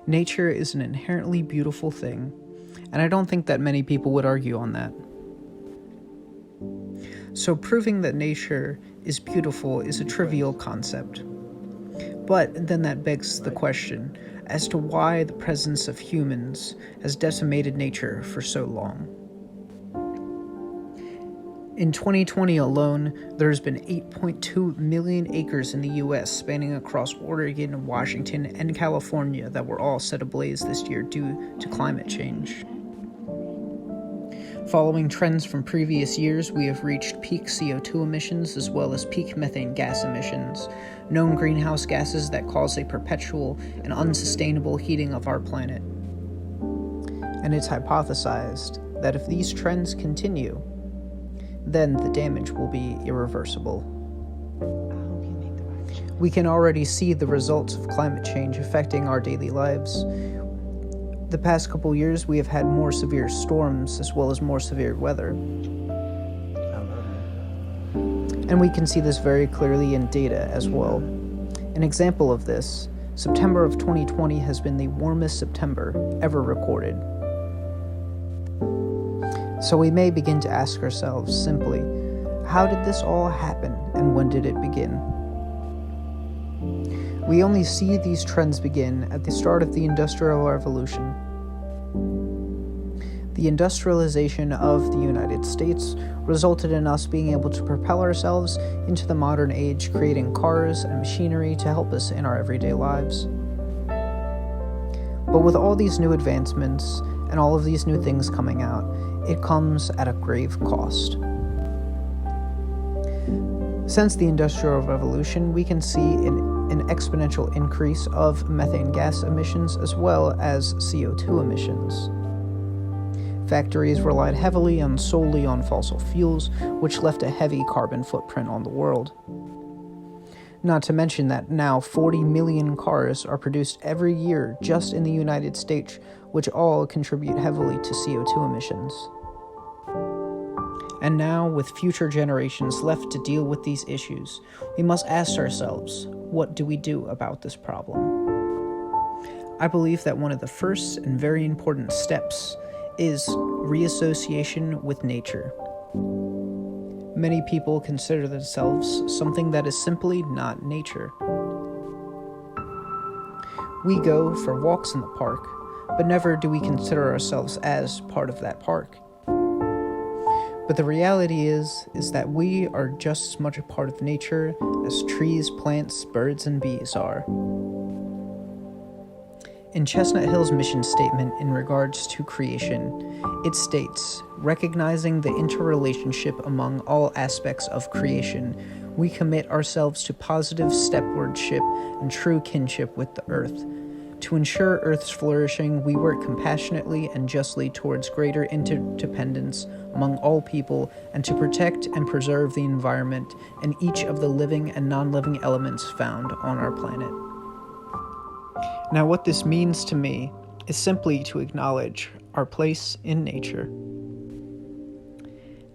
Nature is an inherently beautiful thing, and I don't think that many people would argue on that. So proving that nature is beautiful is a trivial concept. But then that begs the question as to why the presence of humans has decimated nature for so long. In 2020 alone, there has been 8.2 million acres in the US spanning across Oregon, Washington, and California that were all set ablaze this year due to climate change. Following trends from previous years, we have reached peak CO2 emissions as well as peak methane gas emissions, known greenhouse gases that cause a perpetual and unsustainable heating of our planet. And it's hypothesized that if these trends continue, then the damage will be irreversible. We can already see the results of climate change affecting our daily lives. The past couple years, we have had more severe storms as well as more severe weather. And we can see this very clearly in data as well. An example of this, September of 2020 has been the warmest September ever recorded. So we may begin to ask ourselves simply, how did this all happen and when did it begin? We only see these trends begin at the start of the Industrial Revolution. The industrialization of the United States resulted in us being able to propel ourselves into the modern age, creating cars and machinery to help us in our everyday lives. But with all these new advancements and all of these new things coming out, it comes at a grave cost. Since the Industrial Revolution, we can see an exponential increase of methane gas emissions as well as CO2 emissions. Factories relied heavily and solely on fossil fuels, which left a heavy carbon footprint on the world. Not to mention that now 40 million cars are produced every year just in the United States, which all contribute heavily to CO2 emissions. And now, with future generations left to deal with these issues, we must ask ourselves, what do we do about this problem? I believe that one of the first and very important steps is reassociation with nature. Many people consider themselves something that is simply not nature. We go for walks in the park, but never do we consider ourselves as part of that park. But the reality is that we are just as much a part of nature as trees, plants, birds, and bees are. In Chestnut Hill's mission statement in regards to creation, it states, recognizing the interrelationship among all aspects of creation, we commit ourselves to positive stepwardship and true kinship with the earth. To ensure Earth's flourishing, we work compassionately and justly towards greater interdependence among all people and to protect and preserve the environment and each of the living and non-living elements found on our planet. Now, what this means to me is simply to acknowledge our place in nature.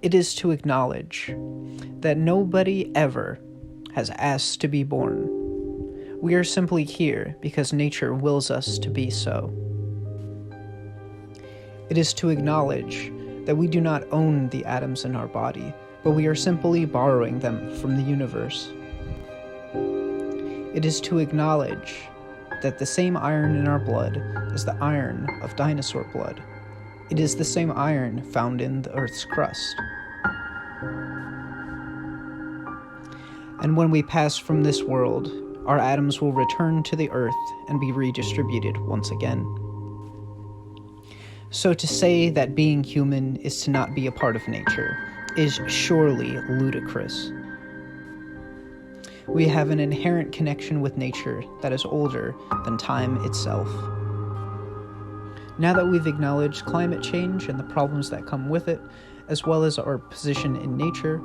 It is to acknowledge that nobody ever has asked to be born. We are simply here because nature wills us to be so. It is to acknowledge that we do not own the atoms in our body, but we are simply borrowing them from the universe. It is to acknowledge that the same iron in our blood is the iron of dinosaur blood. It is the same iron found in the Earth's crust. And when we pass from this world, our atoms will return to the earth and be redistributed once again. So to say that being human is to not be a part of nature is surely ludicrous. We have an inherent connection with nature that is older than time itself. Now that we've acknowledged climate change and the problems that come with it, as well as our position in nature,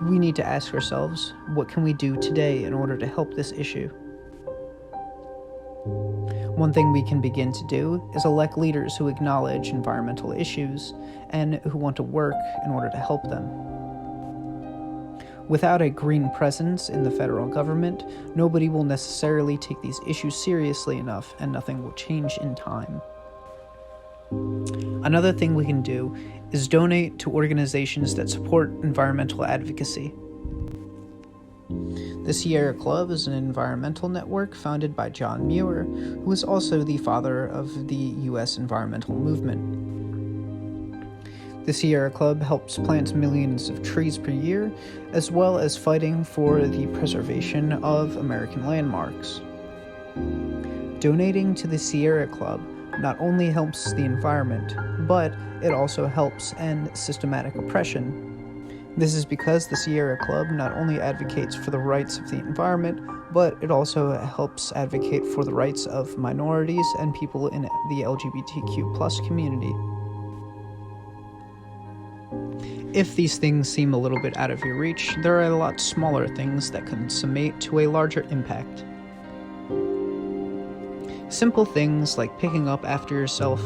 we need to ask ourselves, what can we do today in order to help this issue? One thing we can begin to do is elect leaders who acknowledge environmental issues and who want to work in order to help them. Without a green presence in the federal government, nobody will necessarily take these issues seriously enough, and nothing will change in time. Another thing we can do is donate to organizations that support environmental advocacy. The Sierra Club is an environmental network founded by John Muir, who is also the father of the U.S. environmental movement. The Sierra Club helps plant millions of trees per year, as well as fighting for the preservation of American landmarks. Donating to the Sierra Club not only helps the environment, but it also helps end systematic oppression. This is because the Sierra Club not only advocates for the rights of the environment, but it also helps advocate for the rights of minorities and people in the LGBTQ+ community. If these things seem a little bit out of your reach, there are a lot smaller things that can summate to a larger impact. Simple things like picking up after yourself,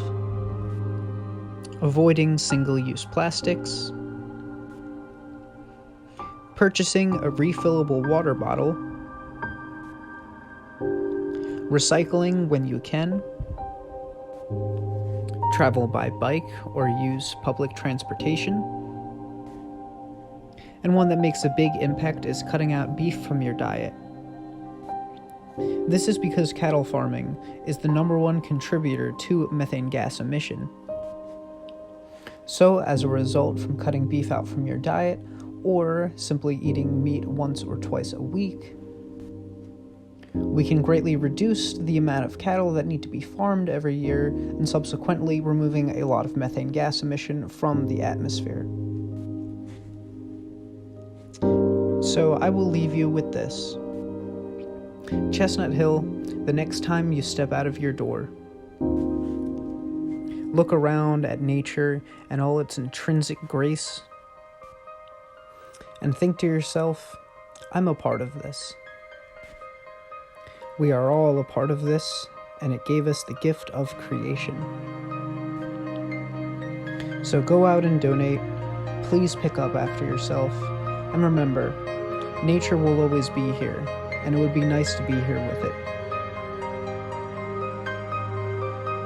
avoiding single-use plastics, purchasing a refillable water bottle, recycling when you can, travel by bike or use public transportation, and one that makes a big impact is cutting out beef from your diet. This is because cattle farming is the #1 contributor to methane gas emission. So, as a result, from cutting beef out from your diet, or simply eating meat once or twice a week, we can greatly reduce the amount of cattle that need to be farmed every year, and subsequently removing a lot of methane gas emission from the atmosphere. So I will leave you with this. Chestnut Hill, the next time you step out of your door, look around at nature and all its intrinsic grace, and think to yourself, I'm a part of this. We are all a part of this, and it gave us the gift of creation. So go out and donate, please pick up after yourself, and remember, nature will always be here, and it would be nice to be here with it.